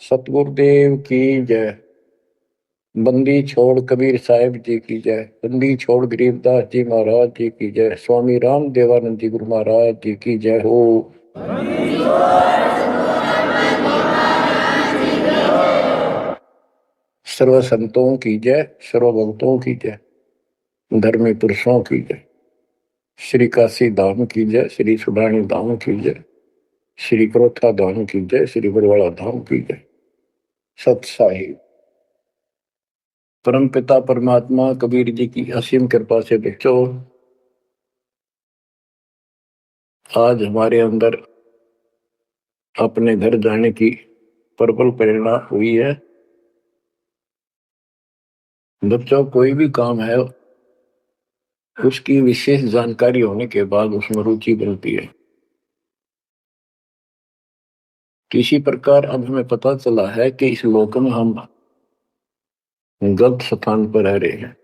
सतगुरुदेव की जय। बंदी छोड़ कबीर साहिब जी की जय। बंदी छोड़ गरीबदास जी महाराज जी की जय। स्वामी राम देवानंद जी गुरु महाराज जी की जय हो। सर्व संतों की जय, सर्व भक्तों की जय, धर्मी पुरुषों की जय। श्री काशी धाम की जय, श्री सुडानी धाम की जय, श्री क्रोथा धाम की जय, श्री बरवाड़ा धाम की जय। सत साहिब परम पिता परमात्मा कबीर जी की असीम कृपा से बच्चों, आज हमारे अंदर अपने घर जाने की प्रबल प्रेरणा हुई है। बच्चों, कोई भी काम है उसकी विशेष जानकारी होने के बाद उसमें रुचि बनती है। किसी प्रकार अब हमें पता चला है कि इस लोक में हम गलत स्थान पर रह रहे हैं,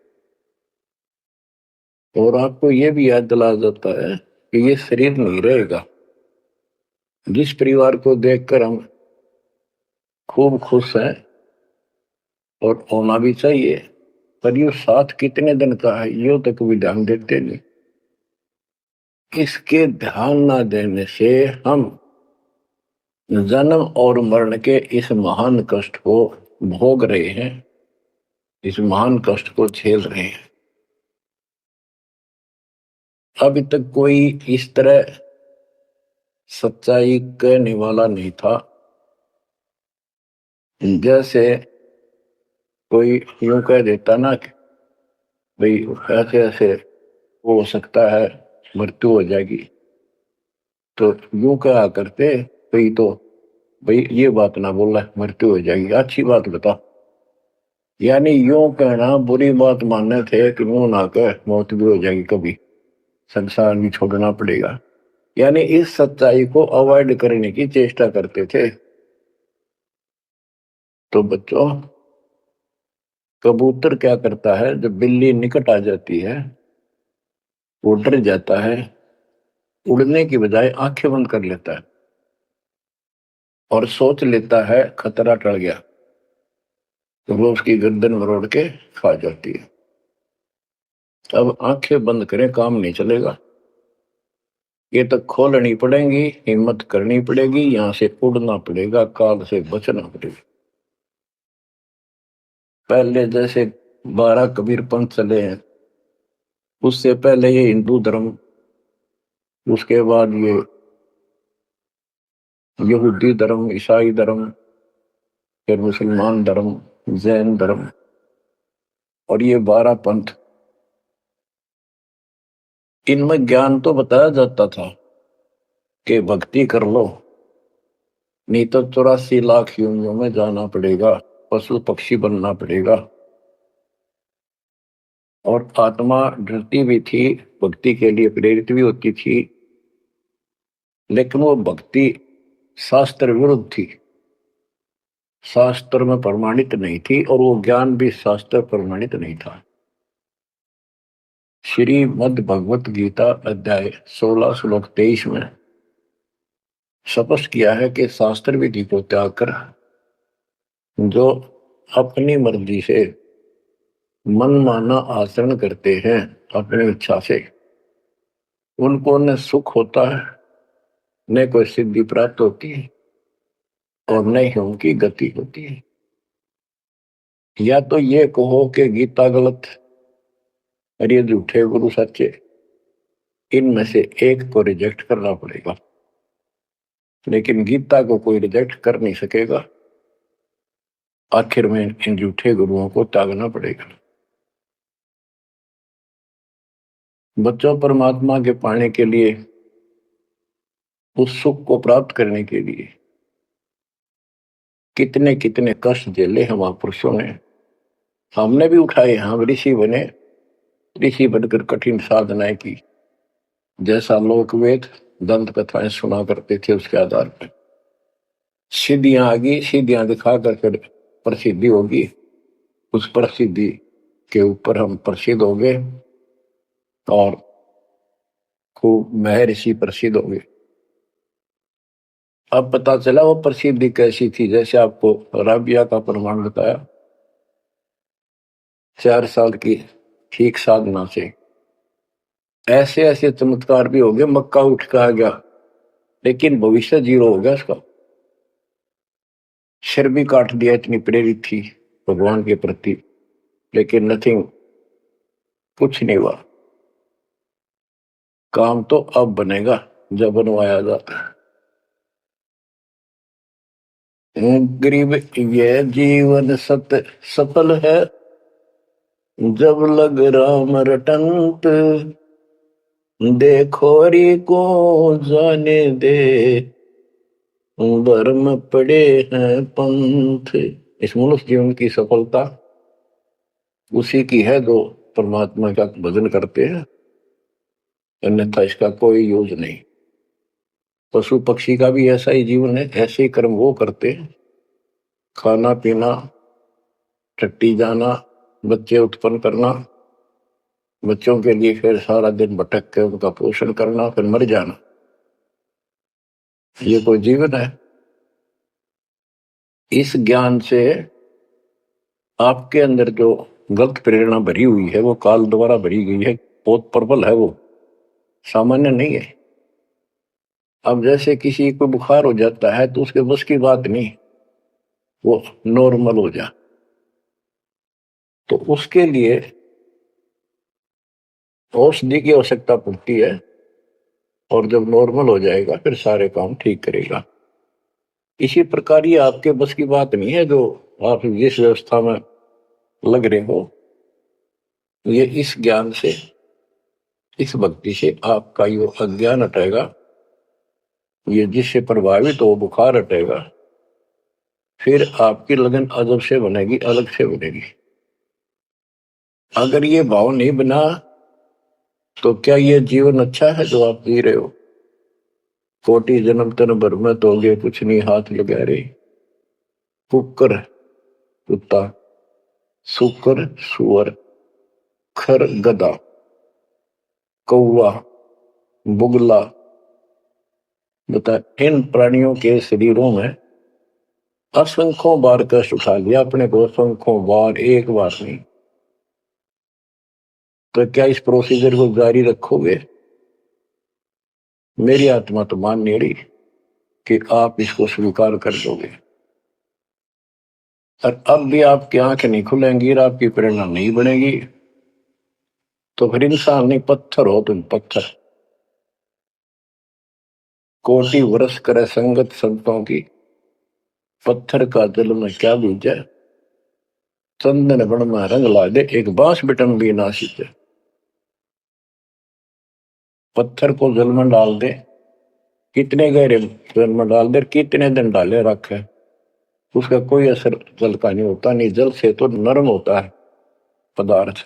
और आपको यह भी याद दिलाया जाता है कि ये शरीर नहीं रहेगा। जिस परिवार को देखकर हम खूब खुश हैं, और होना भी चाहिए, पर ये साथ कितने दिन का है यो तक भी ध्यान देते नहीं। इसके ध्यान ना देने से हम जन्म और मरण के इस महान कष्ट को भोग रहे हैं, इस महान कष्ट को झेल रहे हैं। अभी तक कोई इस तरह सच्चाई कहने वाला नहीं था। जैसे कोई यूं कह देता ना कि भाई ऐसे ऐसे हो सकता है, मृत्यु हो जाएगी, तो यूं कहा करते भाई, तो भाई ये बात ना बोला मृत्यु हो जाएगी, अच्छी बात बता। यानी यूं कहना बुरी बात मानने थे कि मुंह ना कह मौत भी हो जाएगी, कभी संसार भी छोड़ना पड़ेगा। यानी इस सच्चाई को अवॉइड करने की चेष्टा करते थे। तो बच्चों, कबूतर क्या करता है, जब बिल्ली निकट आ जाती है वो डर जाता है, उड़ने की बजाय आंखें बंद कर लेता है और सोच लेता है खतरा टल गया, तो वो उसकी गर्दन मरोड़ के खा जाती है। अब आंखें बंद करें काम नहीं चलेगा, ये तो खोलनी पड़ेगी, हिम्मत करनी पड़ेगी, यहां से उड़ना पड़ेगा, काल से बचना पड़ेगा। पहले जैसे 12 कबीर पंथ चले हैं, उससे पहले ये हिंदू धर्म, उसके बाद ये यहूदी धर्म, ईसाई धर्म, फिर मुसलमान धर्म, जैन धर्म, और ये 12 पंथ। इनमें ज्ञान तो बताया जाता था कि भक्ति कर लो, नहीं तो 84 लाख योनियों में जाना पड़ेगा, पशु पक्षी बनना पड़ेगा। और आत्मा डरती भी थी, भक्ति के लिए प्रेरित भी होती थी, लेकिन वो भक्ति शास्त्र विरुद्ध थी, शास्त्र में प्रमाणित नहीं थी, और वो ज्ञान भी शास्त्र प्रमाणित नहीं था। श्रीमद् भगवत गीता अध्याय 16 श्लोक 23 में स्पष्ट किया है कि शास्त्र विधि को त्याग कर जो अपनी मर्जी से मनमाना आचरण करते हैं अपनी इच्छा से, उनको न सुख होता है, न कोई सिद्धि प्राप्त होती है, और न ही उनकी गति होती है। या तो ये कहो कि गीता गलत और ये झूठे गुरु सच्चे, इनमें से एक को रिजेक्ट करना पड़ेगा। लेकिन गीता को कोई रिजेक्ट कर नहीं सकेगा, आखिर में इन झूठे गुरुओं को त्यागना पड़ेगा। बच्चों, परमात्मा के पाने के लिए, उस सुख को प्राप्त करने के लिए कितने कितने कष्ट झेले हम महापुरुषों ने। हमने भी उठाए, हम ऋषि बने, ऋषि बनकर कठिन साधनाएं की, जैसा लोक वेद दंत कथाएं सुना करते थे, उसके आधार पर सिद्धियां आ गई, सिद्धियां दिखा कर फिर प्रसिद्धि होगी, उस प्रसिद्धि के ऊपर हम प्रसिद्ध हो गए और खूब महर्षि प्रसिद्ध हो गए। अब पता चला वो प्रसिद्धि कैसी थी, जैसे आपको राबिया का प्रमाण बताया, 4 साल की ठीक साधना से ऐसे ऐसे चमत्कार भी हो गए, मक्का उठ के आ गया, लेकिन भविष्य जीरो हो गया उसका। सिर भी काट दिया, इतनी प्रेरित थी भगवान के प्रति, लेकिन नथिंग, कुछ नहीं हुआ। काम तो अब बनेगा जब बनवाया जाता है। गरीब ये जीवन सफल है, जब लग राम रटंत, देखो री को जाने दे, भरम पड़े हैं पंथ। इस मनुष्य जीवन की सफलता उसी की है जो परमात्मा का भजन करते हैं, अन्यथा इसका कोई यूज नहीं। पशु पक्षी का भी ऐसा ही जीवन है, ऐसे ही कर्म वो करते हैं, खाना पीना, टट्टी जाना, बच्चे उत्पन्न करना, बच्चों के लिए फिर सारा दिन भटक के उनका पोषण करना, फिर मर जाना। ये कोई जीवन है? इस ज्ञान से आपके अंदर जो गलत प्रेरणा भरी हुई है वो काल द्वारा भरी गई है, बहुत प्रबल है, वो सामान्य नहीं है। अब जैसे किसी को बुखार हो जाता है तो उसके बस की बात नहीं वो नॉर्मल हो जा, तो उसके लिए औषधि की आवश्यकता पड़ती है, और जब नॉर्मल हो जाएगा फिर सारे काम ठीक करेगा। इसी प्रकार ये आपके बस की बात नहीं है जो आप जिस व्यवस्था में लग रहे हो। ये इस ज्ञान से, इस भक्ति से आपका ये अज्ञान हटेगा, ये जिससे प्रभावित हो बुखार हटेगा, फिर आपकी लगन अजब से बनेगी, अलग से बनेगी। अगर ये भाव नहीं बना तो क्या ये जीवन अच्छा है जो आप जी रहे हो? कोटि जन्म तन भर में दोगे कुछ नहीं हाथ लगा रहे, कुकर कुत्ता, सुकर सुअर, खर गधा, कौवा, बुगला, बता इन प्राणियों के शरीरों में असंख्यों बार कष्ट उठा लिया अपने को, असंख्यों बार, एक बार नहीं। तो क्या इस प्रोसीजर को जारी रखोगे? मेरी आत्मा तो मान नहीं रही कि आप इसको स्वीकार कर दोगे। और अब भी आपकी आंखें नहीं खुलेंगी और आपकी प्रेरणा नहीं बनेगी, तो फिर इंसान नहीं, पत्थर हो तुम, पत्थर। कोटि वर्ष करे संगत संतों की, पत्थर का दिल में क्या बीज है, चंदन बण में रंग ला दे, एक बांस बिटन भी ना सींचे। पत्थर को जल में डाल दे, कितने गहरे जल में डाल दे, कितने दिन डाले रखे, उसका कोई असर जल का नहीं होता। नहीं, जल से तो नरम होता है पदार्थ,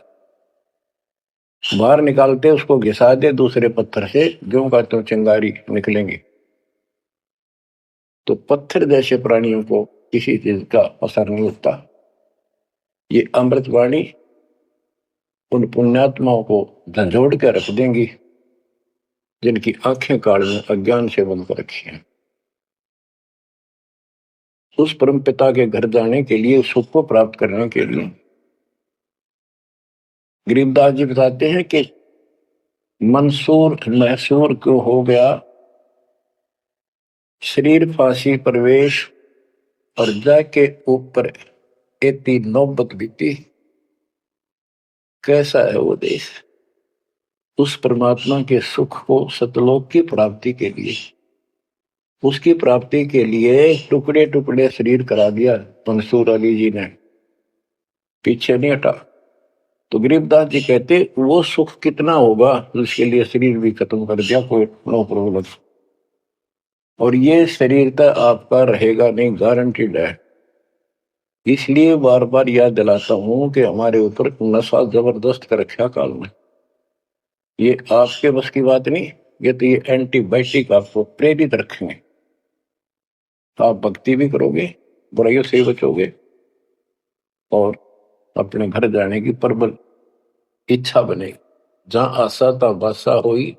बाहर निकालते उसको घिसा दे दूसरे पत्थर से, जो का तो चिंगारी निकलेंगी। तो पत्थर जैसे प्राणियों को किसी चीज का असर नहीं होता। ये अमृतवाणी उन पुण्यात्माओं को झंझोड़ कर रख देंगी जिनकी आंखें काल में अज्ञान से बंद कर रखी हैं। उस परम पिता के घर जाने के लिए, सुख को प्राप्त करने के लिए, गरीबदास जी बताते हैं कि मंसूर मैसूर को हो गया शरीर फांसी प्रवेश, और जाके ऊपर एती नौबत बीती। कैसा है वो देश? उस परमात्मा के सुख को, सतलोक की प्राप्ति के लिए, उसकी प्राप्ति के लिए टुकड़े टुकड़े शरीर करा दिया मंसूर अली जी ने, पीछे नहीं हटा। तो गरीबदास जी कहते वो सुख कितना होगा उसके लिए शरीर भी खत्म कर दिया, कोई नो प्रॉब्लम। और ये शरीर तो आपका रहेगा नहीं, गारंटीड है। इसलिए बार बार याद दिलाता हूं कि हमारे ऊपर नशा जबरदस्त कर रखा काल में। ये आपके बस की बात नहीं, ये तो ये एंटीबायोटिक आपको प्रेरित रखेंगे। आप भक्ति भी करोगे, बुराइयों से बचोगे, और अपने घर जाने की प्रबल इच्छा बनेगी। जहां आशा ता बासा होई,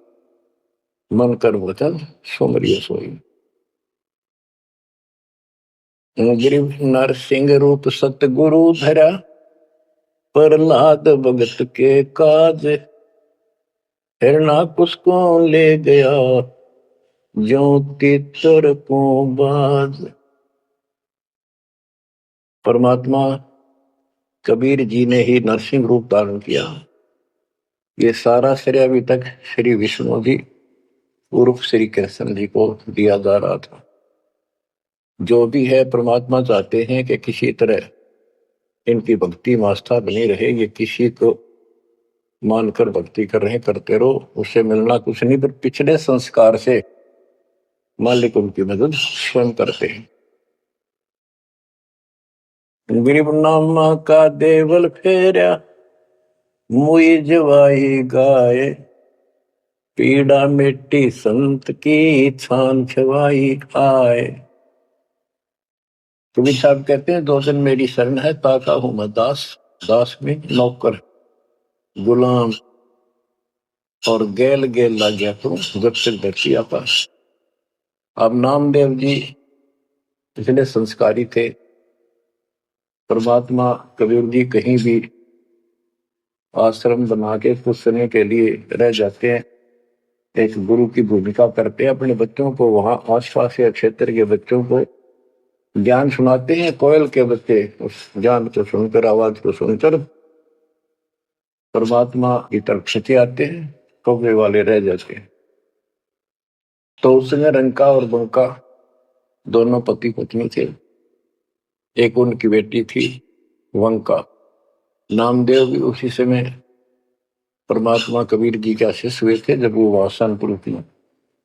मन कर वचन सुमरिय सोई। गिरिव नरसिंह रूप सतगुरु धरा, प्रहलाद भगत के काज, हिरणाकुश को ले गया, ज्यों तीतर को बाज। परमात्मा कबीर जी ने ही नरसिंह रूप धारण किया। ये सारा श्रेय अभी तक श्री विष्णु जी उर्फ श्री कृष्ण जी को दिया जा रहा था। जो भी है परमात्मा चाहते हैं कि किसी तरह इनकी भक्ति में आस्था बनी रहे। ये किसी को मानकर भक्ति कर रहे करते रहो, उससे मिलना कुछ नहीं, पर पिछले संस्कार से मालिक उनकी मदद स्वयं करते हैं। गरीब नामा का देवल फेरा, मुई जवाई गाय, पीड़ा मिट्टी संत की, छान छवाई आए। कबीर साहब कहते हैं, दो दिन मेरी शरण है, ताका हूं मैं दास, दास में नौकर गुलाम, और गेल गेल ला गया तो जब तक धरती आकाश। अब नामदेव जी इतने संस्कारी थे। परमात्मा कबीर जी कहीं भी आश्रम बना के कुछ समय के लिए रह जाते हैं, एक गुरु की भूमिका करते हैं। अपने बच्चों को वहां आसपास के क्षेत्र के बच्चों को ज्ञान सुनाते हैं। कोयल के बच्चे उस ज्ञान को सुनकर, आवाज को सुनकर परमात्मा की तरफ खिंचे आते हैं, कौवे वाले रह जाते हैं। तो उसमें रंका और बंका दोनों पति पत्नी थे। एक उनकी बेटी थी वंका। नामदेव भी उसी समय परमात्मा कबीर जी के शिष्य हुए थे, जब वो वासनपुर में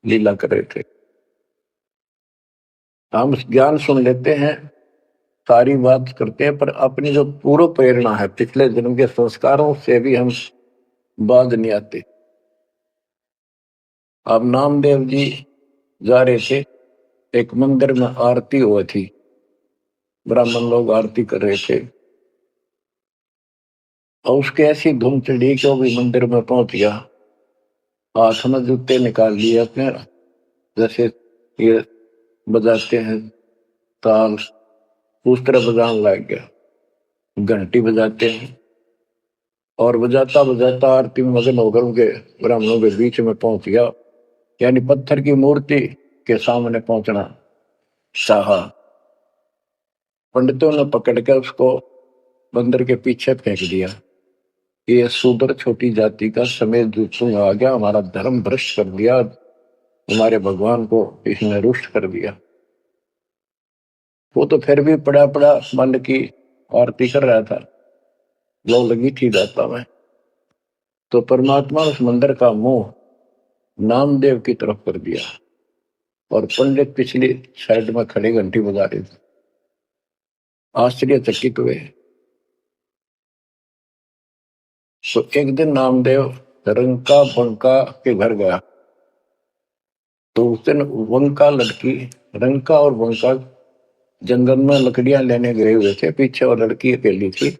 लीला कर रहे थे। हम ज्ञान सुन लेते हैं, सारी बात करते हैं, पर अपनी जो पूर्व प्रेरणा है, पिछले जन्म के संस्कारों से भी हम बाज नहीं आते। अब नामदेव जी जा रहे थे, एक मंदिर में आरती हुई थी, ब्राह्मण लोग आरती कर रहे थे, और उसके ऐसी धूम चढ़ी कि वो भी मंदिर में पहुंच गया। हाथ में जूते निकाल लिए अपने, जैसे ये बजाते हैं ताल, उस तरह बजाने लग गया। घंटी बजाते हैं और बजाता बजाता आरती में मगन होकर उनके ब्राह्मणों के बीच में पहुंच गया। यानी पत्थर की मूर्ति के सामने पहुंचना चाहा। पंडितों ने पकड़ कर उसको बंदर के पीछे फेंक दिया। ये शूद्र छोटी जाति का समेत जूतों आ गया, हमारा धर्म भ्रष्ट कर दिया, हमारे भगवान को इसने रुष्ट कर दिया। वो तो फिर भी पड़ा पड़ा मन की आरती कर रहा था, लो लगी थी दाता में। तो परमात्मा उस मंदिर का मुंह नामदेव की तरफ कर दिया, और पंडित पिछली साइड में खड़े घंटी बजा रहे थे। आश्चर्यचकित हुए। तो एक दिन नामदेव रंका बंका के घर गया, तो उस दिन वंका लड़की, रंका और बंका जंगल में लकड़ियां लेने गए हुए थे। पीछे और लड़की अकेली थी,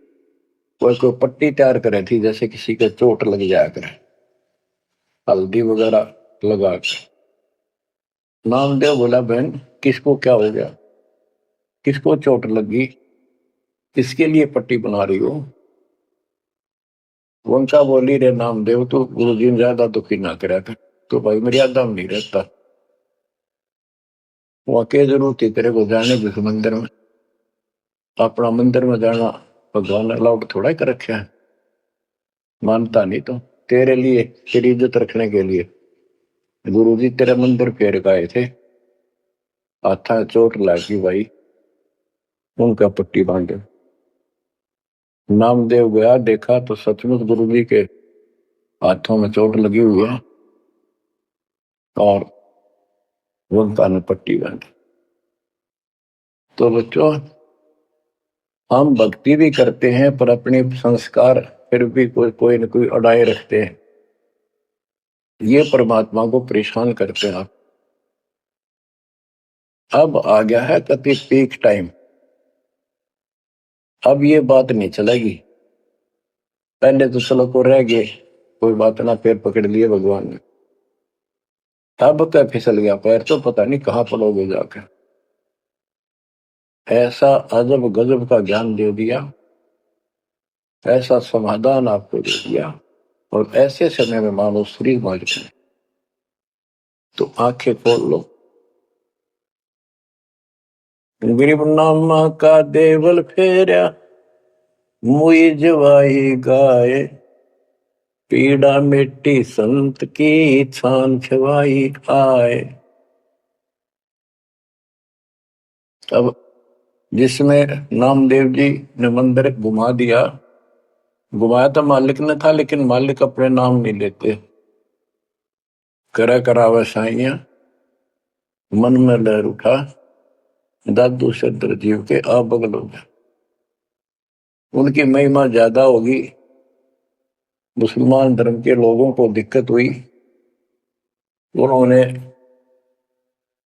कोई पट्टी तैयार करे थी, जैसे किसी के चोट लग जाया करे, हल्दी वगैरह लगा कर। नामदेव बोला, बहन किसको क्या हो गया, किसको चोट लगी, किसके लिए पट्टी बना रही हो? वंशा बोली, रे नामदेव तो गुरु जी ने ज्यादा दुखी ना करा कर, तो भाई मर्यादा में नहीं रहता। वहां के जरूरत थी तेरे को जाने जिस मंदिर में, अपना मंदिर में जाना भगवान अलाउड थोड़ा कर रखा है। मानता नहीं तो तेरे लिए, तेरी इज्जत रखने के लिए गुरु जी तेरे मंदिर फेर गए थे, हाथा चोट लगी भाई, उनका पट्टी बांधे। नामदेव गया, देखा तो सचमुच गुरु जी के हाथों में चोट लगी हुई है, और वंका ने पट्टी बांधी। तो बच्चों, हम भक्ति भी करते हैं, पर अपने संस्कार फिर भी कोई न कोई अड़ाए रखते हैं। ये परमात्मा को परेशान करते हैं। अब आ गया है कति पीक टाइम, अब ये बात नहीं चलेगी। पहले तो चलो को रह गए, कोई बात ना, पैर पकड़ लिए भगवान ने, अब क्या फिसल गया पैर, तो पता नहीं कहां पड़ोगे जाकर। ऐसा अजब गजब का ज्ञान दे दिया, ऐसा समाधान आपको दे दिया, और ऐसे समय में मानो श्री मालिक ने तो आंखें खोल लो। गरीब नामा का देवल फेरा मुई जवाई गाए, पीड़ा मिट्टी संत की छान छवाई आए। अब जिसमें नामदेव जी ने मंदिर घुमा दिया, घुमाया तो मालिक ने था, लेकिन मालिक अपने नाम नहीं लेते। करा करावे साइया मन में लहर उठा, दादू सदर जीव के आ बगल हो गया। उनकी महिमा ज्यादा होगी, मुसलमान धर्म के लोगों को दिक्कत हुई। उन्होंने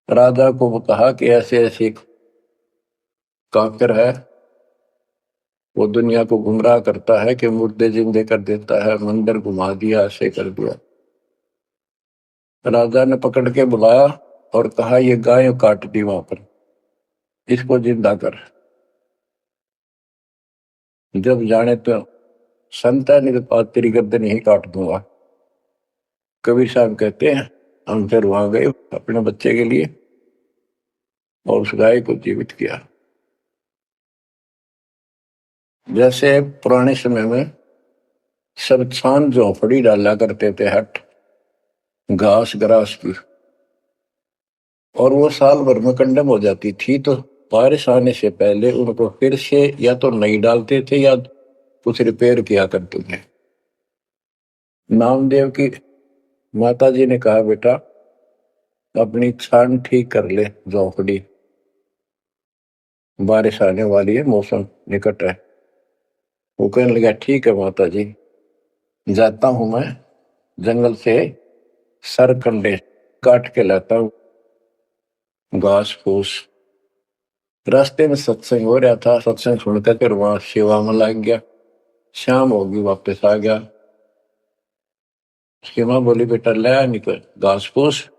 राजा को कहा कि ऐसे ऐसे काफिर है, वो दुनिया को गुमराह करता है कि मुर्दे जिंदे कर देता है, मंदिर घुमा दिया, ऐसे कर दिया। राजा ने पकड़ के बुलाया और कहा ये गाय काट दी वहां पर, इसको जिंदा कर। जब जाने तो संत है, नहीं तो तेरी गर्दन ही काट दूंगा। कबीर साहब कहते हैं हम फिर वहां गए अपने बच्चे के लिए और उस गाय को जीवित किया। जैसे पुराने समय में सब छान झोपड़ी डाला करते थे, हट घास ग्रास की, और वो साल भर में कंडम हो जाती थी, तो बारिश आने से पहले उनको फिर से या तो नहीं डालते थे या कुछ रिपेयर किया करते थे। नामदेव की माता जी ने कहा बेटा अपनी छान ठीक कर ले झोपड़ी, बारिश आने वाली है, मौसम निकट है। वो कहने लगा ठीक है माता जी, जाता हूं मैं जंगल से सर कंडे काट के लाता हूं, घास फूस। रास्ते में सत्संग हो रहा था, सत्संग सुनकर फिर वहां सेवा में लग गया। शाम होगी वापस आ गया। उसकी माँ बोली बेटा ले निकल घास फूस।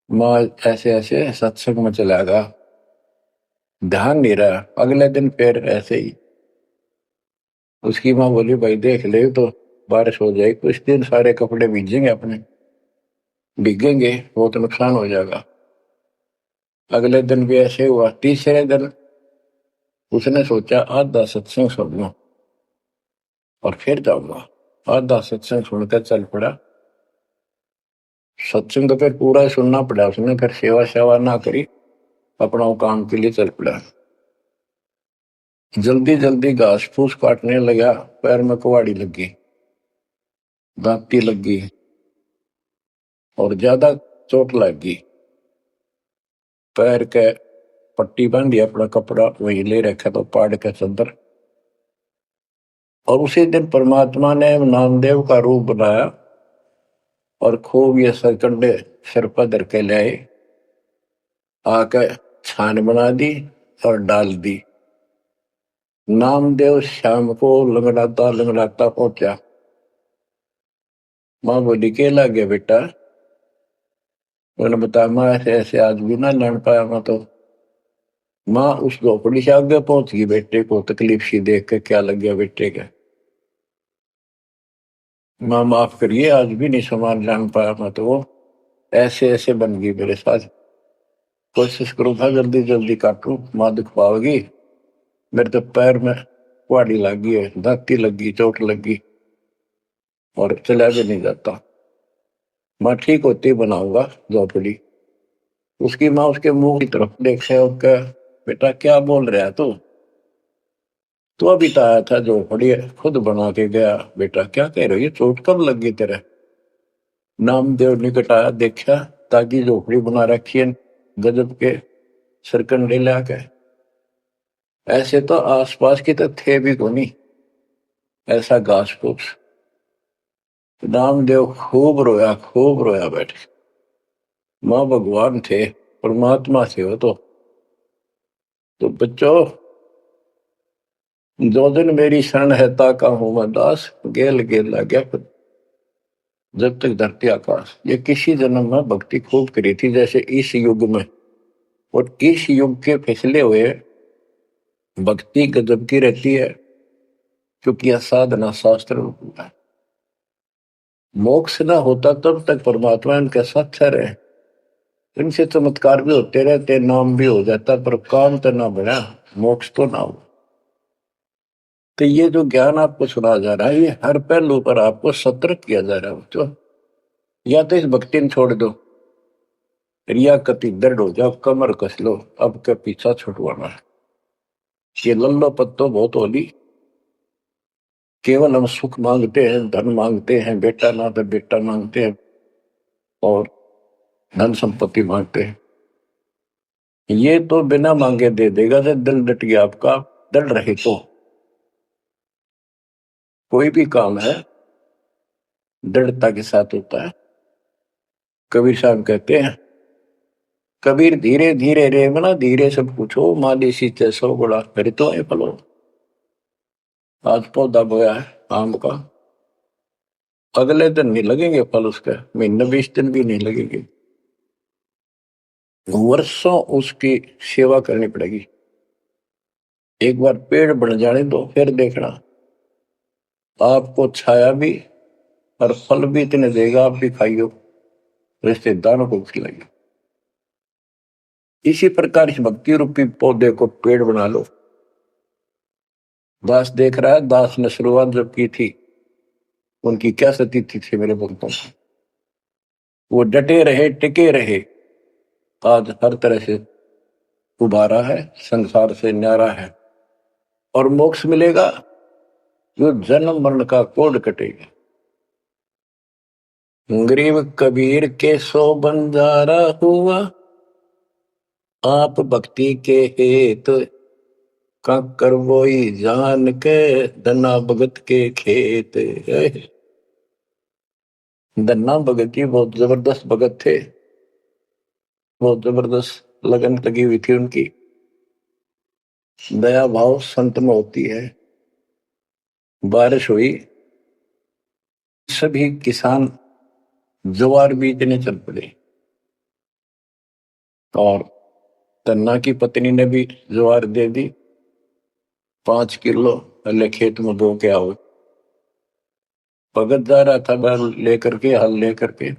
माँ ऐसे ऐसे सत्संग में चला गया, ध्यान नहीं रहा। अगले दिन फिर ऐसे ही। उसकी माँ बोली भाई देख ले तो बारिश हो जाएगी, कुछ दिन सारे कपड़े भीजेंगे, अपने भीगेंगे, बहुत नुकसान हो जाएगा। अगले दिन भी ऐसे हुआ। तीसरे दिन उसने सोचा आधा सत्संग सुन लो और फिर जाऊंगा। आधा सत्संग सुनकर चल पड़ा। सत्संग तो फिर पूरा ही सुनना पड़ा उसने, फिर सेवा सेवा ना करी, अपना काम के लिए चल पड़ा। जल्दी जल्दी घास फूस काटने लगा, पैर में कुहाड़ी लगी, दांती लगी और ज्यादा चोट लगी। पैर के पट्टी बांधी, अपना कपड़ा वही ले रखा तो पाड़ के चंदर। और उसी दिन परमात्मा ने नामदेव का रूप बनाया और खूब ये सरकंडे सिर पर धर के लाए, आके छान बना दी और डाल दी। नामदेव शाम को लंगड़ाता पहुंचा। माँ बोली के ला गया बेटा? मैंने बताया माँ ऐसे ऐसे आज भी ना लड़ पाया मैं तो। माँ उस झोपड़ी से आगे पहुंच गई, बेटे को तकलीफ सी देख के क्या लग गया बेटे के। माँ माफ करिए आज भी नहीं सामान जान पाया मैं तो, वो ऐसे ऐसे बन गई मेरे साथ। कोशिश करूँ था जल्दी जल्दी काटूं, माँ दुख पाओगी। मेरे तो पैर में कुहाड़ी लगी है, दांती लगी, चोट लगी और चला भी नहीं जाता। माँ ठीक होती बनाऊंगा झोपड़ी। उसकी माँ उसके मुंह की तरफ देखे और कहा बेटा क्या बोल रहा है तू अभी तो आया था झोपड़ी खुद बना के गया, बेटा क्या कह रहे हो, ये चोट कब लगी तेरे? नामदेव निकट आया, देखा ताकि झोपड़ी बना रखी है गजब के सरकंडे लाके। ऐसे तो आसपास की तो थे भी को नहीं ऐसा घास फूस। नामदेव खूब रोया बैठे। माँ भगवान थे, परमात्मा थे वो तो बच्चों जो दिन मेरी शरण है ताका हूं मैं दास, गेल गेल लग गया जब तक धरती आकाश। ये किसी जन्म में भक्ति खूब करी थी, जैसे इस युग में और इस युग के फिसले हुए भक्ति गजब की रहती है, क्योंकि यह साधना शास्त्र में हुआ है। मोक्ष ना होता तब तक परमात्मा इनके साथ ठहरे, इनसे चमत्कार भी होते रहते, नाम भी हो जाता, पर काम तो ना बना, मोक्ष तो ना हो। तो ये जो ज्ञान आपको सुना जा रहा है, ये हर पहलू पर आपको सतर्क किया जा रहा है बच्चों। या तो इस भक्ति ने छोड़ दो, रिया कति दृढ़ हो जाओ, कमर कस लो, अब के पीछा छुटवाना है। ये लल्लो पत्तो बहुत होली, केवल हम सुख मांगते हैं, धन मांगते हैं, बेटा ना तो बेटा मांगते हैं और धन संपत्ति मांगते हैं। ये तो बिना मांगे दे देगा, जब दिल डट गया आपका, दृढ़ रहे तो कोई भी काम है दृढ़ता के साथ होता है। कबीर साहब कहते हैं, कबीर धीरे धीरे रे मना, धीरे सब पूछो, माली सींचे सौ गुणा, फिर तो है फलो। आज पौधा बोया है आम का, अगले दिन नहीं लगेंगे फल उसके, महीने 20 दिन भी नहीं लगेंगे, वर्षों उसकी सेवा करनी पड़ेगी। एक बार पेड़ बन जाने दो, फिर देखना आपको छाया भी और फल भी इतने देगा, आप भी खाइयो, रिश्तेदारों को खिलाइयो। इसी प्रकार इस भक्ति रूपी पौधे को पेड़ बना लो। दास देख रहा है, दास ने शुरुआत जब की थी, उनकी क्या स्थिति थी मेरे भक्तों की, वो डटे रहे, टिके रहे, आज हर तरह से उबारा है, संसार से न्यारा है, और मोक्ष मिलेगा, जो जन्म मरण का कोड कटेगा। गरीब कबीर के 100 बंजारा हुआ, आप भक्ति के हेत कंकर वोई जान के, धना भगत के खेत। धन्ना भगत जी बहुत जबरदस्त भगत थे, बहुत जबरदस्त लगन लगी हुई थी उनकी। दया भाव संत में होती है। बारिश हुई, सभी किसान ज्वार बीजने चल पड़े, और धन्ना की पत्नी ने भी ज्वार दे दी, 5 किलो, पहले खेत में बो के आओ। भगत जा रहा था बैल लेकर के, हल लेकर के,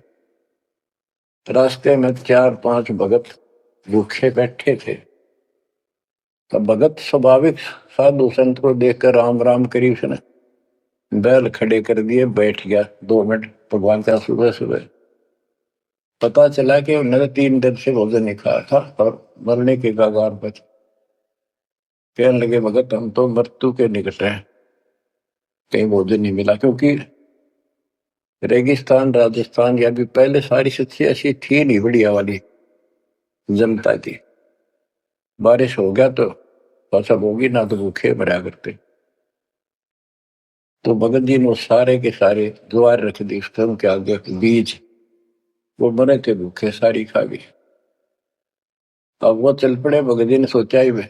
रास्ते में 4-5 भगत भूखे बैठे थे। तब भगत स्वाभाविक साधु संत को देखकर राम राम करी, उसने बैल खड़े कर दिए, बैठ गया 2 मिनट भगवान का। सुबह सुबह पता चला कि उन्होंने 3 दिन से भोजन नहीं खाया था और मरने के कगार पर। कहने लगे, भगत हम तो मृत्यु के निकट हैं, कहीं भोजन नहीं मिला, क्योंकि रेगिस्तान राजस्थान या भी पहले सारी स्थिति ऐसी थी नहीं, बढ़िया वाली जनता थी। बारिश हो गया तो फसल होगी, ना तो भूखे मरा करते। तो भगत जी ने सारे के सारे ज्वार रख दी उनके आगे, बीज, वो मरे थे भूखे, सारी खा गई। अब वो चल पड़े, भगत जी ने सोचा ही वे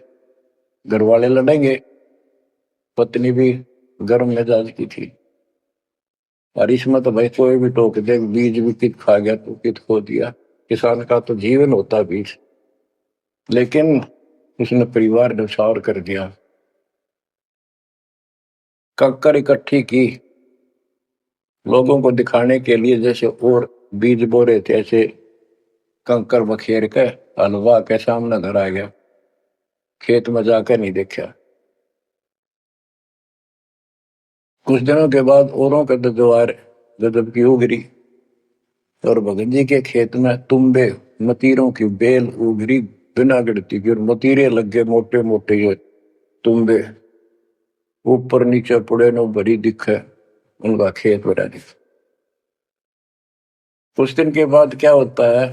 घर वाले लड़ेंगे, पत्नी भी गर्म मिजाज की थी, और इसमें तो भाई कोई भी टोक दे, बीज भी कित खा गया तो कित खो दिया, किसान का तो जीवन होता बीज। लेकिन उसने परिवार न्यौछावर कर दिया, कंकर इकट्ठी की लोगों को दिखाने के लिए, जैसे और बीज बो रहे थे, ऐसे कंकर बखेर के हलवा के सामने घर आ गया, खेत में जाकर नहीं देखा। कुछ दिनों के बाद औरों के ज्वार गजब की उगरी, और भगत जी के खेत में तुम्बे मतीरों की बेल उगरी बिना गिरती की, और मतीरे लग गए मोटे मोटे, ये तुम्बे ऊपर नीचे पड़े नो भरी दिखे, उनका खेत भरा दिख। कुछ दिन के बाद क्या होता है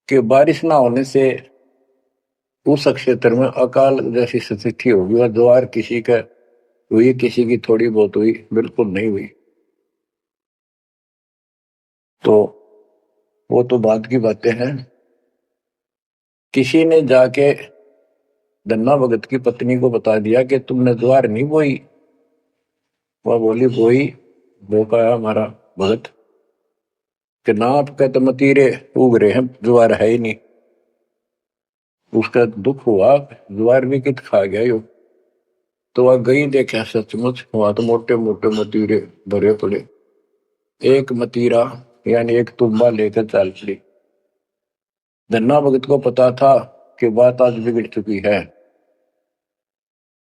कि बारिश ना होने से उस क्षेत्र में अकाल जैसी स्थिति होगी, और ज्वार किसी का हुई, किसी की थोड़ी बहुत हुई, बिल्कुल नहीं हुई। तो वो तो बात की बातें हैं। किसी ने जाके धन्ना भगत की पत्नी को बता दिया कि तुमने ज्वार नहीं बोई। वह बोली, बोई, बो पाया हमारा भगत। कि नाप के तो मतीरे उग रहे हैं, ज्वार है ही नहीं। उसका दुख हुआ, ज्वार भी कित खा गया यो। तो वह गई, देखा सचमुच वहां तो मोटे मोटे मतीरे भरे पड़े। एक मतीरा यानी एक तुम्बा लेकर चल पड़ी। धन्ना भगत को पता था कि बात आज बिगड़ चुकी है।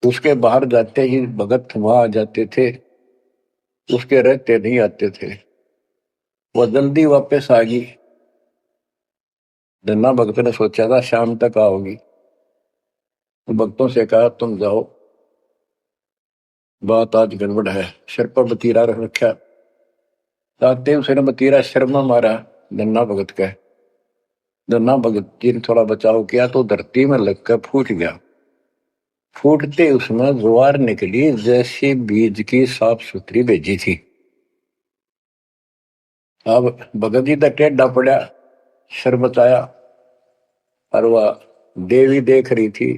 उसके बाहर जाते ही भगत वहां आ जाते थे, उसके रहते नहीं आते थे। वह जल्दी वापस आ गई। धन्ना भगत ने सोचा था शाम तक आओगी, तो भक्तों से कहा तुम जाओ, बात आज गड़बड़ है। सिर पर बतीरा रख रखा, ताते उसने बतीरा शर्मा मारा धन्ना भगत का। धन्ना भगत जी ने थोड़ा बचाव किया तो धरती में लगकर फूट गया। फूटते उसमें ज्वार निकली जैसी बीज की साफ सुथरी भेजी थी। अब भगत जी तक टेढ़ा पड़ा, सर बचाया, और वह देवी देख रही थी,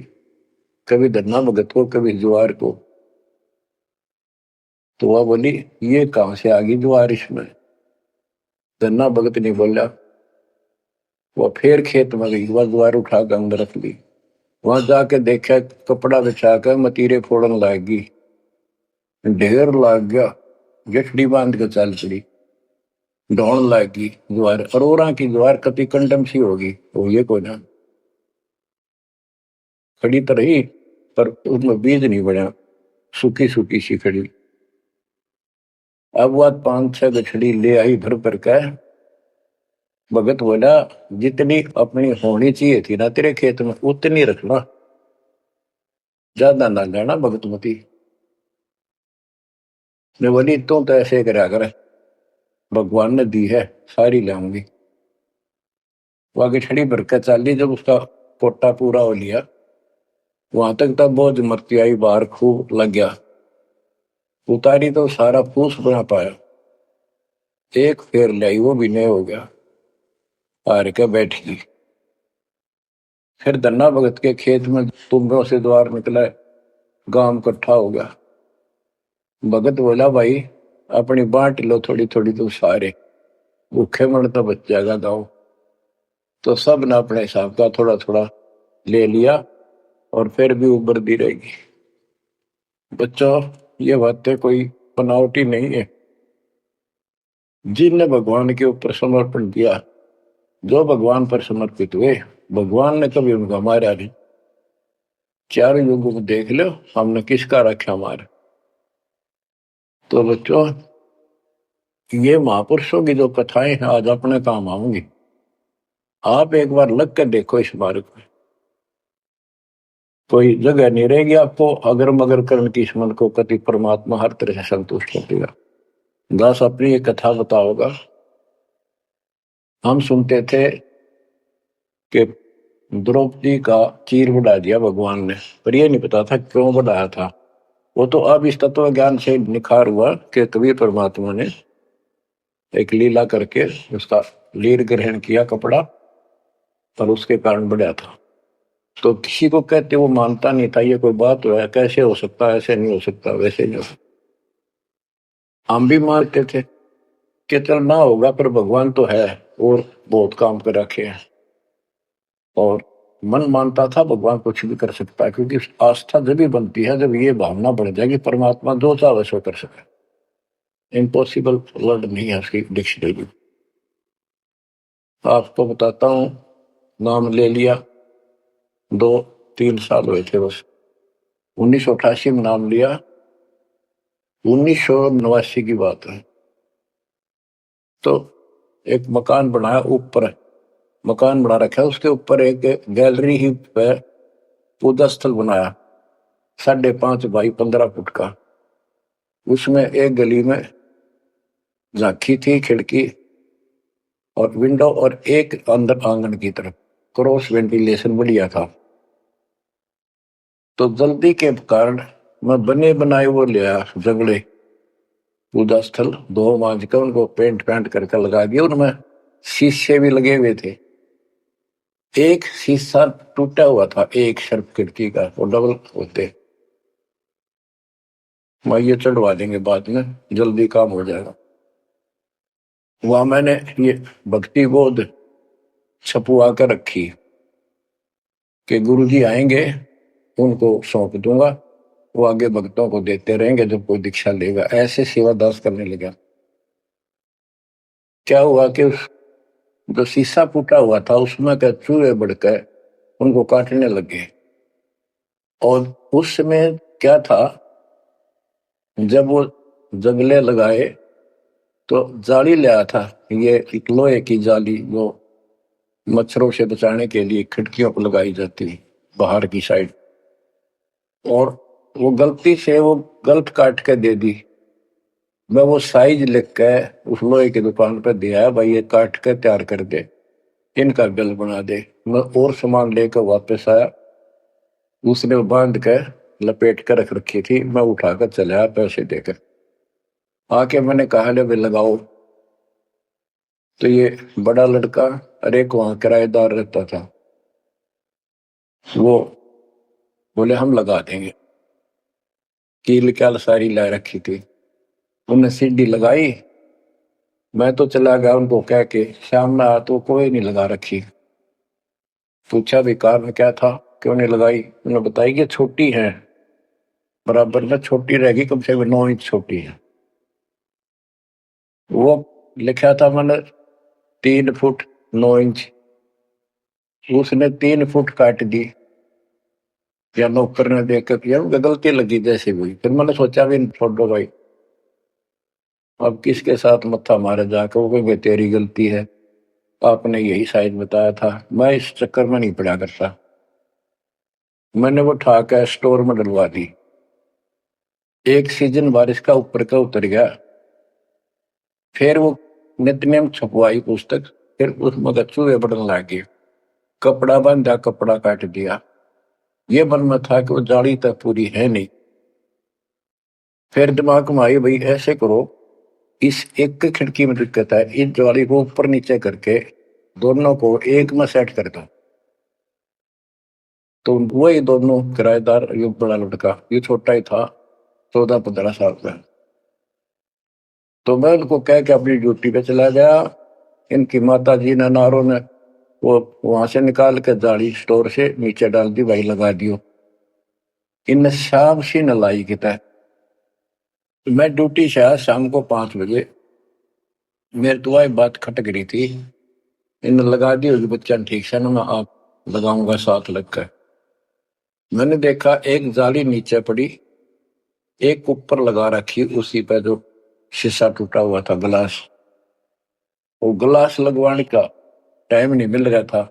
कभी धन्ना भगत को कभी ज्वार को। तो वह बोली ये कहां से आ गई ज्वार इसमें। धन्ना भगत नहीं बोला। वह फिर खेत में गई, वह ज्वार उठाकर अंदर रख ली। वहां जाके देखा, कपड़ा बिछाकर मतीरे फोड़न लागी, ढेर लाग गया। गठड़ी बांध के चल पड़ी, ढोण लागी ज्वार। अरोरा की ज्वार कति कंडम सी होगी, वो ये को ना खड़ी तो रही, पर उसमें बीज नहीं बढ़ा, सूखी सूखी सी खड़ी। अब वह 5-6 गठड़ी ले आई भर भर का। भगत बोला जितनी अपनी होनी चाहिए थी ना तेरे खेत में उतनी रखना, ज्यादा ना लेना भगतमती ने। बोली तू तो ऐसे करा कर, भगवान ने दी है सारी लाऊंगी। वो आगे छड़ी भर के चाली, जब उसका कोटा पूरा हो लिया, वहां तक तब बोझ मरती आई बाहर खूब लग गया। उतारी तो सारा फूस बना पाया। एक फेर लाई वो भी नहीं हो गया, हार के बैठ गई। फिर धन्ना भगत के खेत में तुम्बों से द्वार निकला, गांव इकट्ठा हो गया। भगत बोला भाई अपनी बांट लो थोड़ी थोड़ी, तुम सारे भूखे मर तो बच जाएगा गाँव। तो सब ने अपने हिसाब का थोड़ा थोड़ा ले लिया, और फिर भी उबर दी रहेगी। बच्चों ये बातें कोई बनावटी नहीं है। जिनने भगवान के ऊपर समर्पण दिया, जो भगवान पर समर्पित हुए, भगवान ने कभी उनका मारा नहीं। चारों युगों को देख लो, हमने किसका रखा मार। तो बच्चों ये महापुरुषों की जो कथाएं हैं आज अपने काम आऊंगी। आप एक बार लग कर देखो इस मार्ग में, कोई जगह नहीं रहेगी आपको अगर मगर करण की इस मन को कति परमात्मा हर तरह से संतुष्ट कर देगा। दास अपनी एक कथा बताओगा। हम सुनते थे कि द्रौपदी का चीर बढ़ा दिया भगवान ने, पर यह नहीं पता था क्यों बढ़ाया था। वो तो अब इस तत्व ज्ञान से निखार हुआ कि कबीर परमात्मा ने एक लीला करके उसका लीर ग्रहण किया कपड़ा, पर उसके कारण बढ़ा था। तो किसी को कहते वो मानता नहीं था, ये कोई बात है कैसे हो सकता, ऐसे नहीं हो सकता, वैसे नहीं हो सकता। हम भी मानते थे कि चल ना होगा, पर भगवान तो है और बहुत काम कर रखे हैं। और मन मानता था भगवान कुछ भी कर सकता है, क्योंकि आस्था जब भी बनती है जब ये भावना बढ़ जाएगी परमात्मा जो चाहे वैसे कर सके। इम्पॉसिबल वर्ड नहीं है उसकी डिक्शनरी। आपको बताता हूं, नाम ले लिया, 2-3 साल हुए थे बस। 1988 में नाम लिया, 1989 की बात है। तो एक मकान बनाया, ऊपर मकान बना रखा है, उसके ऊपर एक गैलरी ही पे पूजा स्थल बनाया, 5.5 बाई 15 फुट का। उसमें एक गली में झांकी थी, खिड़की और विंडो, और एक अंदर आंगन की तरफ क्रॉस वेंटिलेशन बढ़िया था। तो जल्दी के कारण मैं बने बनाए वो ले आया जंगले, पूजा स्थल 2 मांझ कर उनको पेंट पेंट करके लगा दिया। उनमें शीशे भी लगे हुए थे। एक शीशा टूटा हुआ था, एक शर्फ खिड़की का, वो डबल होते। मैं ये चढ़वा देंगे बाद में, जल्दी काम हो जाएगा। वहां मैंने ये भक्ति बोध छपुआ कर रखी कि गुरु जी आएंगे, उनको सौंप दूंगा, वो आगे भक्तों को देते रहेंगे जब कोई दीक्षा लेगा। ऐसे सेवादास करने लगा। क्या हुआ कि उस जो शीशा फूटा हुआ था उसमें के चूहे बढ़कर उनको काटने लगे। और उस समय क्या था, जब वो जंगले लगाए तो जाली ले आया था, ये एक लोहे की जाली जो मच्छरों से बचाने के लिए खिड़कियों को लगाई जाती है बाहर की साइड। और वो गलती से वो गलत काट के दे दी। मैं वो साइज लिख के उस लोहे की दुकान पर दिया, भाई ये काट के तैयार कर दे, इनका बिल बना दे। मैं और सामान लेकर वापस आया, उसने बांध के लपेट कर रख रखी थी। मैं उठाकर चला आया पैसे देकर। आके मैंने कहा ले भाई लगाओ। तो ये बड़ा लड़का और एक वहां किराएदार रहता था, वो बोले हम लगा देंगे। कील क्या सारी ला रखी थी, उन्हें सीढ़ी लगाई। मैं तो चला गया उनको कह के, शाम में आया तो कोई नहीं लगा रखी। पूछा भी कारण क्या था, क्यों नहीं लगाई? उन्होंने बताई कि छोटी है, बराबर में छोटी रहेगी, कम से कम 9 इंच छोटी है। वो लिखा था मैंने 3 फुट 9 इंच, उसने 3 फुट काट दी। या नौकर ने देख कर किया, गलती लगी जैसे हुई। फिर मैंने सोचा भी छोड़ो भाई, अब किसके साथ मत्था मारे जाकर, वो कोई तेरी गलती है, आपने यही साइज बताया था। मैं इस चक्कर में नहीं पड़ा करता। मैंने वो उठा कर स्टोर में डलवा दी। एक सीजन बारिश का ऊपर का उतर गया। फिर वो नित्यनेम छपवाई पुस्तक, फिर उसमें चूहे बढ़ने लगे। कपड़ा बांधा, कपड़ा काट दिया। ये मन में था कि वो जाड़ी तक पूरी है नहीं। फिर दिमाग में आई भाई ऐसे करो, इस एक खिड़की में दिक्कत है, इस जाली को ऊपर नीचे करके दोनों को एक में सेट कर दो। तो वही दोनों किराएदार, ये बड़ा लड़का, ये छोटा ही था, 14-15 साल का। तो मैं उनको कह के अपनी ड्यूटी पे चला गया। इनकी माता जी ने, नारों ने वो वहां से निकाल के जाली स्टोर से नीचे डाल दी, भाई लगा दियो। इन शाम सी नलाई की तय। मैं ड्यूटी से आया शाम को 5 बजे। मेरे तो वही बात खटक रही थी, इन लगा दी होगी बच्चा ठीक से ना, मैं आप लगाऊंगा साथ लगकर। मैंने देखा एक जाली नीचे पड़ी, एक ऊपर लगा रखी, उसी पे जो शीशा टूटा हुआ था गिलास। वो गिलास लगवाने का टाइम नहीं मिल रहा था,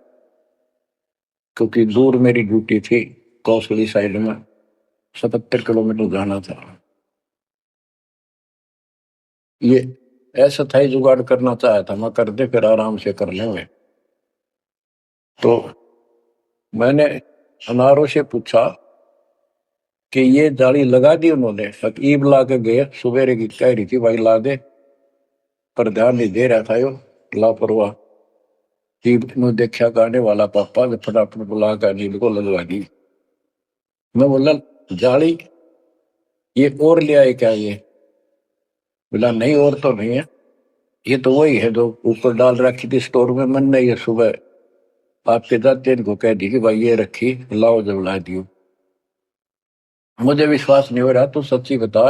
क्योंकि दूर मेरी ड्यूटी थी, कौशली साइड में 77 किलोमीटर जाना था। ये ऐसा था ही, जुगाड़ करना चाहा था मैं, कर दे फिर आराम से कर लेंगे। तो मैंने अनारों से पूछा कि ये जाली लगा दी उन्होंने? ईब ला के गए, सवेरे की कह रही थी भाई ला दे, पर ध्यान नहीं दे रहा था यो, लापरवाह। ईब ने देखा गाने वाला पापा ने फटाफट बुला कर नींद को लगवा दी। मैं बोला जाली ये और ले आए क्या? ये बोला नहीं और तो नहीं है, ये तो वही है जो ऊपर डाल रखी थी स्टोर में। मैंने ये सुबह आपके जाते इनको कह दी कि भाई ये रखी, लाओ जब ला दियो। मुझे विश्वास नहीं हो रहा, तो सच्ची बता,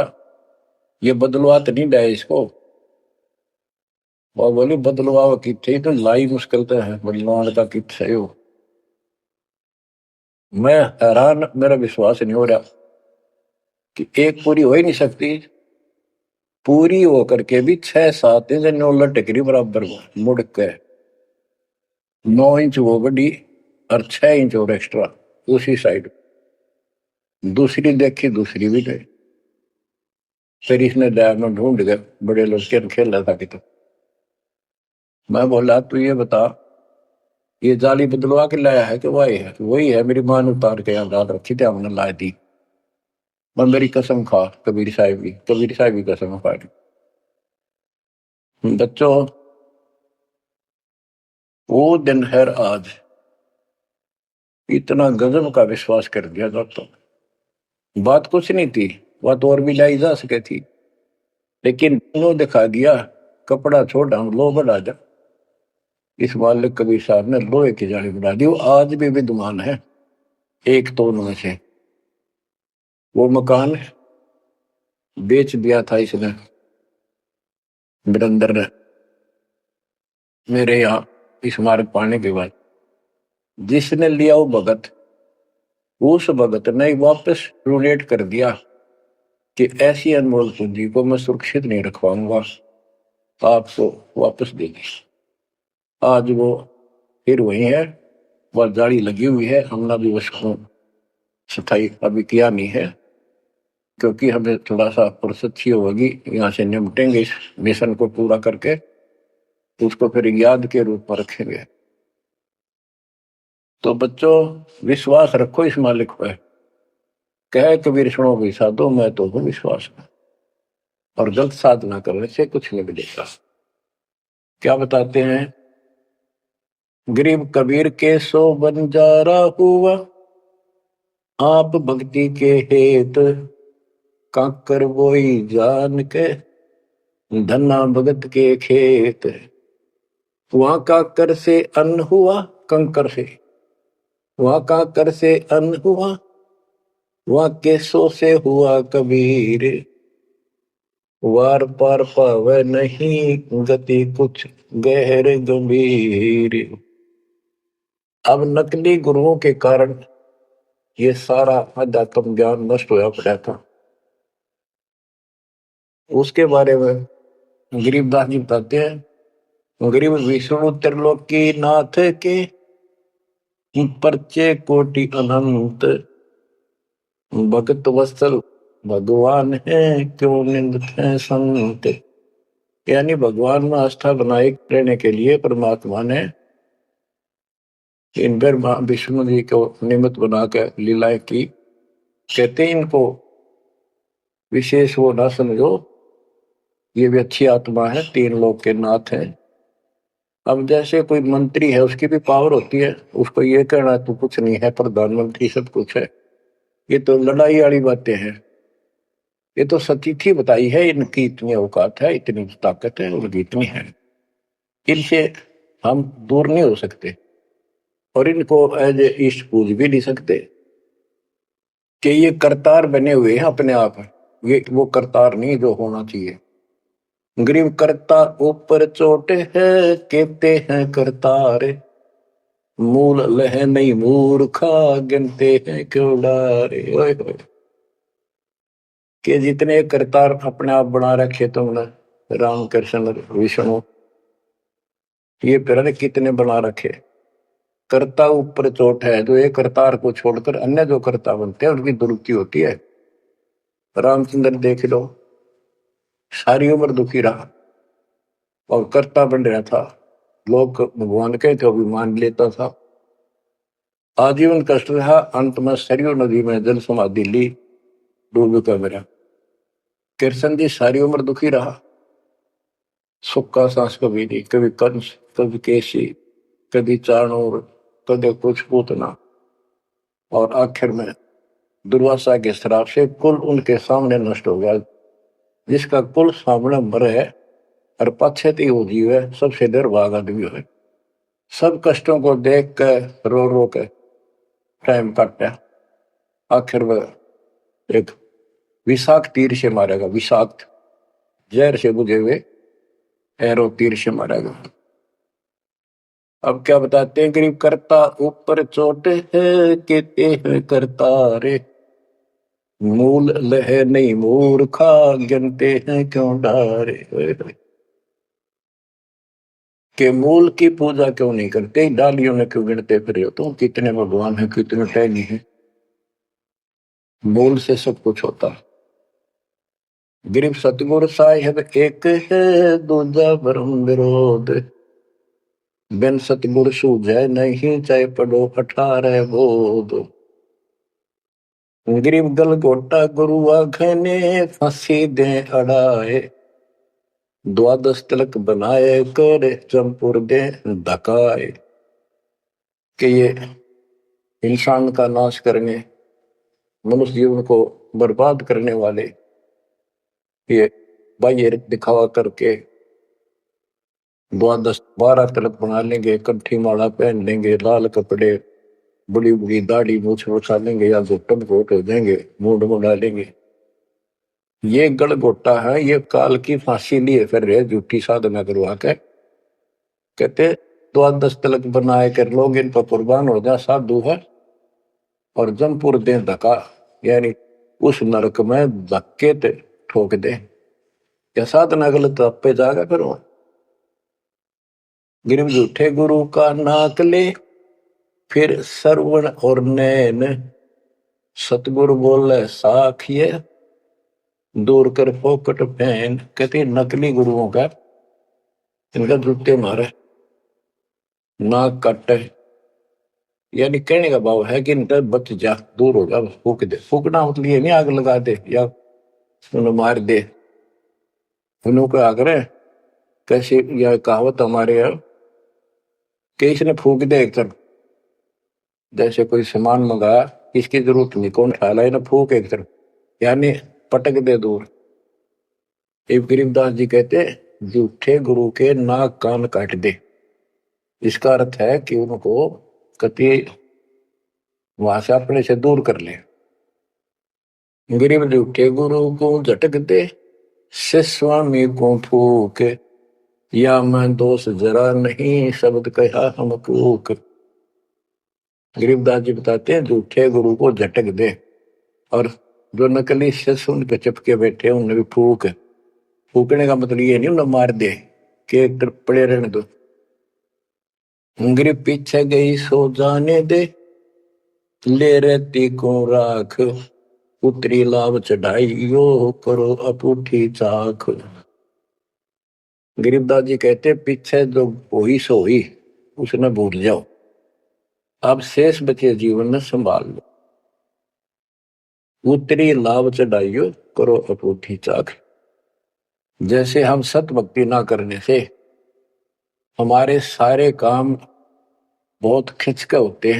ये बदलवा तो नहीं डाय इसको? और बोली बदलवा की थी तो लाई मुश्किल तो है, बदलवान का कित है वो। मैं हैरान, मेरा विश्वास नहीं हो रहा कि एक पूरी हो ही नहीं सकती। पूरी होकर के भी 6-7 इंच नो लटक रही बराबर वो मुड़ के। 9 इंच वो बड़ी और 6 इंच और एक्स्ट्रा उसी साइड। दूसरी देखी, दूसरी भी गई। फिर इसने लैब में ढूंढ गए, बड़े लड़के ने खेल रहा था कि। तो मैं बोला तू ये बता, ये जाली बदलवा के लाया है कि वही है? वही है, मेरी मां ने उतार के यहाँ डाल रखी थी, हमने ला दी। मैं मेरी कसम खा, कबीर साहब की कसम खा रही बच्चों। वो दिन है आज, इतना गजब का विश्वास कर दिया दोस्तों। बात कुछ नहीं थी, बात और भी लाई जा सके थी, लेकिन उन्होंने दिखा दिया कपड़ा छोड़ हम लो बढ़ा जा। इस मालिक कबीर साहब ने लोहे की जाली बना दी। वो आज भी विद्यमान है एक तो उनमें से। वो मकान बेच दिया था इसने बिरंदर ने मेरे यहाँ स्मारक पाने के बाद। जिसने लिया वो भगत, उस भगत ने वापस डोनेट कर दिया कि ऐसी अनमोल पूंजी को मैं सुरक्षित नहीं रख पाऊंगा, आपको वापस दे दी। आज वो फिर वही है, वह जाली लगी हुई है। हमने भी उसको सफाई अभी किया नहीं है, क्योंकि हमें थोड़ा सा फुर्सत सी होगी। यहाँ से निपटेंगे इस मिशन को पूरा करके, उसको फिर याद के रूप में रखेंगे। तो बच्चों, विश्वास रखो इस मालिक पर। कहे कबीर सुनो भी साधो, मैं तो हूं विश्वास में। और गलत साधना करने से कुछ नहीं मिलेगा। क्या बताते हैं? गरीब कबीर के सो बंजारा हुआ, आप भक्ति के हेत काकर बोई जान के, धन्ना भगत के खेत। वहां काकर से अन्न हुआ कंकर से, वहां काकर से अन्न हुआ, वहां केसों से हुआ कबीर। वार पार पावे नहीं गति कुछ गहर गंभीर। अब नकली गुरुओं के कारण ये सारा अध्यात्म ज्ञान नष्ट होया पड़ा था। उसके बारे में गरीबदास जी बताते हैं, गरीब विष्णु त्रिलोकी नाथ के परचे कोटि अनंत, भगत वत्सल भगवान है क्यों निंदत है संत। यानी भगवान में आस्था बनाए रहने के लिए परमात्मा ने इन पर विष्णु जी को निमित्त बनाकर लीलाएं की। कहते इनको विशेष वो ना समझो, ये भी अच्छी आत्मा है, तीन लोक के नाथ है। अब जैसे कोई मंत्री है, उसकी भी पावर होती है, उसको ये कहना तो कुछ नहीं है, प्रधानमंत्री सब कुछ है। ये तो लड़ाई वाली बातें हैं। ये तो सतीथी बताई है, इनकी इतनी औकात है, इतनी ताकत है, उनकी इतनी है। इनसे हम दूर नहीं हो सकते और इनको एज ए इष्ट पूज भी नहीं सकते कि ये करतार बने हुए हैं अपने आप। ये वो करतार नहीं जो होना चाहिए। गरीब करता ऊपर चोट है, कहते हैं करतार, मूल लह नहीं मूर्खा गिनते हैं क्यों डारे। कि जितने करतार अपने आप बना रखे तुमने, राम कृष्ण विष्णु, ये फिर कितने बना रखे। कर्ता ऊपर चोट है, जो एक करतार को छोड़कर अन्य जो कर्ता बनते हैं उनकी दुरुक्ति होती है। रामचंद्र देख लो, सारी उम्र दुखी रहा और कर्ता बन रहा था। लोग भगवान के थे, भी मान लेता था। आजीवन कष्ट रहा, अंत में सरयू नदी में जल समाधि ली, डूब कर मेरा। कृष्ण जी सारी उम्र दुखी रहा, सुख का सांस कभी नहीं, कभी कंस, कभी केसी, कभी चाणूर, कभी कुछ पूतना, और आखिर में दुर्वासा के श्राप से कुल उनके सामने नष्ट हो गया। जिसका कुल सामने मरे है और पश्चाती वो जीव है, सबसे निर्भाग आदमी है। सब कष्टों को देख कर रो रो के टाइम काटा। आखिर में एक विषाक्त तीर से मारेगा, विषाक्त जहर से बुझे हुए एरो तीर से मारेगा। अब क्या बताते हैं? गरीब करता ऊपर चोट है, कहते हैं करतारे, मूल लह नहीं मूर्खा गिनते हैं क्यों डारे। के मूल की पूजा क्यों नहीं करते, डालियों में क्यों गिनते फिर हो तुम? कितने भगवान है, कितने टहनी है। मूल से सब कुछ होता है। गरीब सतगुरु साहिब एक है, दूजा ब्रह्म विरोध, बिन सतगुरु सूझे नहीं, चाहे पढ़ो 18 बोध। गरीब गल गोटा गुरु आखने, फांसी दे अड़ाए, द्वादश तिलक बनाए कर चंपुर दे धकाए। कि ये इंसान का नाश करने, मनुष्य जीवन को बर्बाद करने वाले ये बाह्य दिखावा करके द्वादश 12 तिलक बना लेंगे, कंठी माला पहन लेंगे, लाल कपड़े, बड़ी बड़ी दाढ़ी मूछ उछा लेंगे या घुटन घोट हो जाएंगे, मूड मुड़ा लेंगे। ये गड़गोटा है, ये काल की फांसी लिए फिर रहे झूठी साधना करवा के। कहते द्वादश तिलक बनाए कर लोग इन पर कुर्बान हो जा साधु है, और जमपुर दे धक्का, यानी उस नरक में धक्के ठोक दे, क्या साधना गलत पे जाएगा फिर वो। गिरव झूठे गुरु का नाक ले, फिर श्रवण और नैन, सतगुरु बोले साखिए, दूर कर फोकट पहन। कहते नकली गुरुओं का इनका जूते मारे, नाक काटे, यानी कहने का भाव है कि इनका बच जा, दूर हो जा, फूक दे। फूकना मतलब ये नहीं आग लगा दे या उन्हें मार दे, उनको आग्रह कैसे। यह कहावत हमारे यहाँ कि इसने फूक दे एक तरफ, जैसे कोई सामान मंगाया, इसकी जरूरत नहीं, कौन ख्याल है ना, फूक एक तरफ, यानी पटक दे दूर। एक गरीबदास जी कहते झूठे गुरु के नाक कान काट दे। इसका अर्थ है कि उनको कति वहां से अपने से दूर कर ले। गरीब झूठे गुरु को झटक दे, से स्वामी को फूक, या मैं दोष जरा नहीं, शब्द कहा हम फूक। गरीबदास जी बताते हैं झूठे गुरु को झटक दे, और जो नकली शिष्य उन पे चिपके बैठे उन्हें भी फूक। फूकने का मतलब ये नहीं उन्हें मार दे कि एक तरफ पड़े रहने दो। गरीब पीछे गई सो जाने दे, ले रहती को राख, उतरी लाभ चढ़ाई यो करो अपूठी चाख। गरीबदास जी कहते पीछे जो हुई सो हुई, उसने भूल जाओ, अब शेष बचे जीवन में संभाल लो। उतरी लाभ चढ़ाइयो करो अपूठी चाख। जैसे हम सत भक्ति ना करने से हमारे सारे काम बहुत खिंच के होते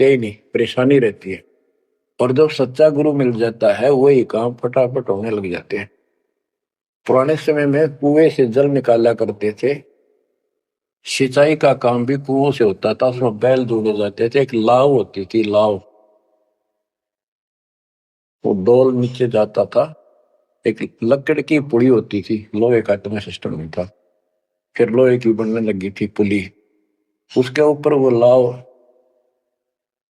ही नहीं, परेशानी रहती है। और जब सच्चा गुरु मिल जाता है वही काम फटाफट होने लग जाते हैं। पुराने समय में कुएं से जल निकाला करते थे, सिंचाई का काम भी कुओं से होता था, उसमें बैल जोड़े जाते थे, एक लाव होती थी, लाव, वो डोल नीचे जाता था, एक लकड़ की पुड़ी होती थी, लोहे का इतना सिस्टम नहीं था, फिर लोहे की बनने लगी थी पुली, उसके ऊपर वो लाव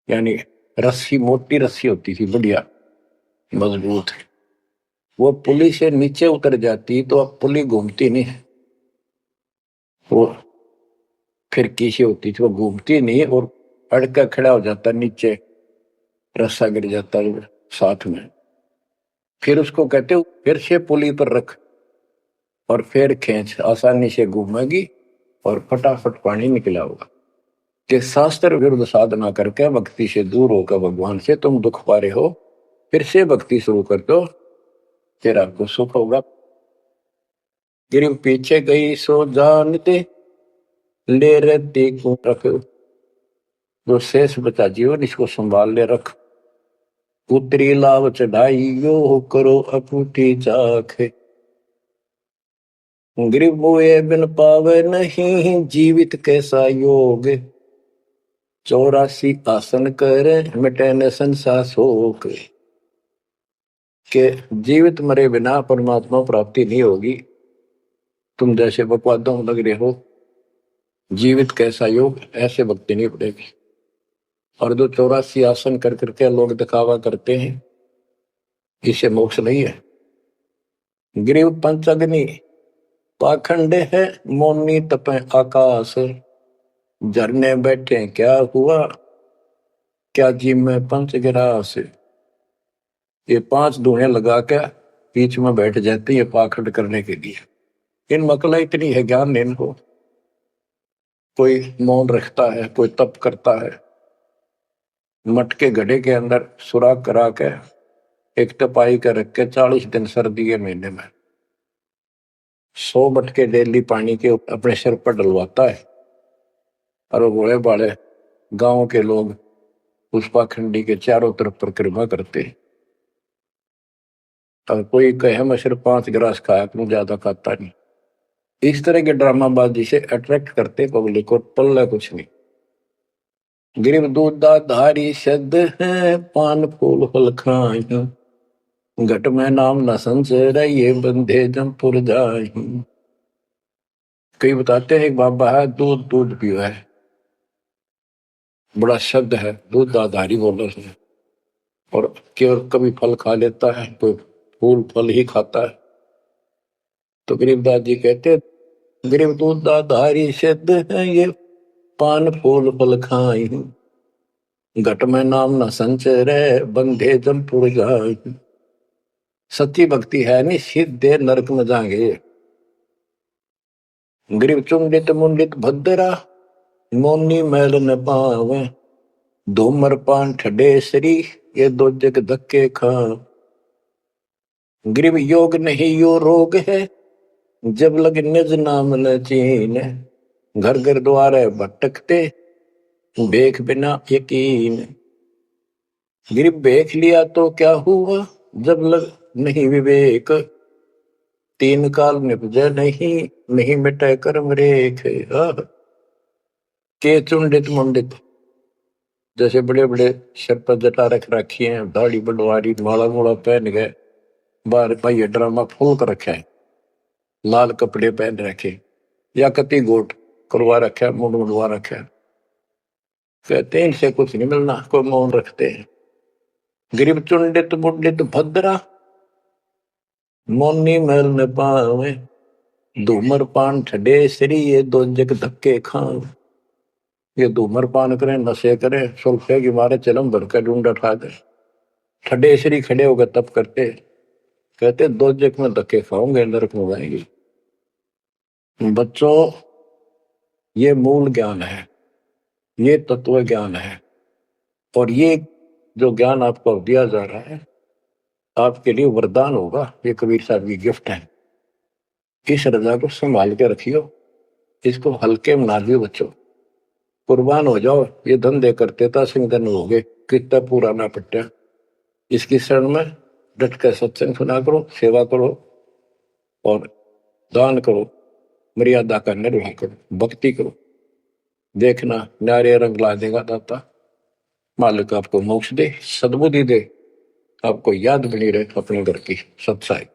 यानी रस्सी, मोटी रस्सी होती थी, बढ़िया मजबूत। वो पुली से नीचे उतर जाती तो अब पुली घूमती नहीं, वो फिर किसी होती थी, वो घूमती नहीं और अड़का खड़ा हो जाता नीचे, रस्सा गिर जाता साथ में। फिर उसको कहते फिर से पुली पर रख और फिर खींच, आसानी से घूमेगी और फटाफट पानी निकला होगा। कि शास्त्र विरुद्ध साधना करके भक्ति से दूर होकर भगवान से तुम दुख पा रहे हो, फिर से भक्ति शुरू कर दो, फिर आपको सुख होगा। गिर पीछे गई सो जानते, ले रहती को रख, जो शेष बचा जीवन इसको संभाल ले रख। उतरी लाभ चढ़ाई यो करो अपूठी चाख। गरीब बोए बिन पावे नहीं, जीवित कैसा योग, 84 आसन करे मिटे न संसार शोक। के जीवित मरे बिना परमात्मा प्राप्ति नहीं होगी। तुम जैसे बकवादों में लग रहे हो, जीवित कैसा योग, ऐसे भक्ति नहीं पड़ेगी। और जो 84 आसन कर करके लोग दिखावा करते हैं, इसे मोक्ष नहीं है। ग्रीव पंचअग्नि पाखंड है, मोनी तपे आकाश, झरने बैठे क्या हुआ, क्या जी में पंच गिरास। ये 5 धुएं लगा के बीच में बैठ जाते हैं पाखंड करने के लिए। इन मकला इतनी है ज्ञान नहीं इनको। कोई मौन रखता है, कोई तप करता है, मटके घड़े के अंदर सुराख करा के एक तपाई कर रख के 40 दिन सर्दी के महीने में 100 मटके डेली पानी के अपने सिर पर डलवाता है। और वो बड़े बड़े गांव के लोग उस पाखंडी के चारों तरफ परिक्रमा करते हैं। और कोई कहे मैं सिर्फ 5 गिलास खाया, क्यों ज्यादा खाता नहीं। इस तरह के ड्रामाबाजी से अट्रैक्ट करते पब्लिक, और पल्ला कुछ नहीं। गिरव दूधा धारी शब्द है, पान फूल फल खाई, घट में नाम न संचर, ये बंधे जमपुर जाई। कई बताते हैं एक बाबा है, दूध दूध पियो है, बड़ा शब्द है, दूध दाधारी बोल रहे हैं, और केवल कभी फल खा लेता है, कोई फूल फल ही खाता है। तो गरीबदास जी कहते, गरीब दूध दाधारी शब्द है, ये पान फूल फल खाई, घट में नाम न संचर, बंधे जमपुर जाई। सच्ची भक्ति है नहीं, सीधे नरक में जाएंगे। गरीब चुंडित मुंडित भद्रा, मोनी मैल न पावे, धूमर पान ठडेसरी, ये दो जग धक्के खा। गरीब योग नहीं यो रोग है, जब लग निज नाम न चीन, घर घर द्वारे भटकते, बेख बिना यकीन। गरीब बेख लिया तो क्या हुआ, जब लग नहीं विवेक, तीन काल निपजे नहीं, नहीं मिटे कर्म रेख। के चुंडित मुंडित, जैसे बड़े बड़े सिर पर जटा रख रखी है, दाढ़ी बड़वारी, माला मोड़ा पहन गए, बाहर भाई ड्रामा फूल कर रखा है, लाल कपड़े पहन रखे, या कति गोट करवा रखा है, मुंड मुंडवा रखा है। कहते हैं इनसे कुछ नहीं मिलना, कोई मौन रखते हैं। गरीब चुंडित मुंडित भद्रा, मोनी मैल न पावे, धूमर पान ठडे श्री, ये दो जग धक्के खाओ। ये धूमर पान करें, नशे करें, सुल्फे की मारे चलम भर कर ढूंढ उठा दे, ठडे श्री खड़े होकर तप करते, कहते दो जग में धक्के खाओगे, नरक में जाएंगे। बच्चों, ये मूल ज्ञान है, ये तत्व ज्ञान है, और ये जो ज्ञान आपको दिया जा रहा है, आपके लिए वरदान होगा। ये कबीर साहब की गिफ्ट है। इस रजा को संभाल के रखियो, इसको हल्के में ना लियो बच्चों, कुर्बान हो जाओ। ये धंधे करते था सिंगन हो गए, कितना पुराना पट्टा। इसकी शरण में डट कर सत्संग सुना करो, सेवा करो और दान करो, मर्यादा का निर्वाह करो, भक्ति करो। देखना नारे रंग ला देगा दाता। मालिक आपको मोक्ष दे, सद्बुद्धि दे, आपको याद बनी रहे अपने घर की सत्साई।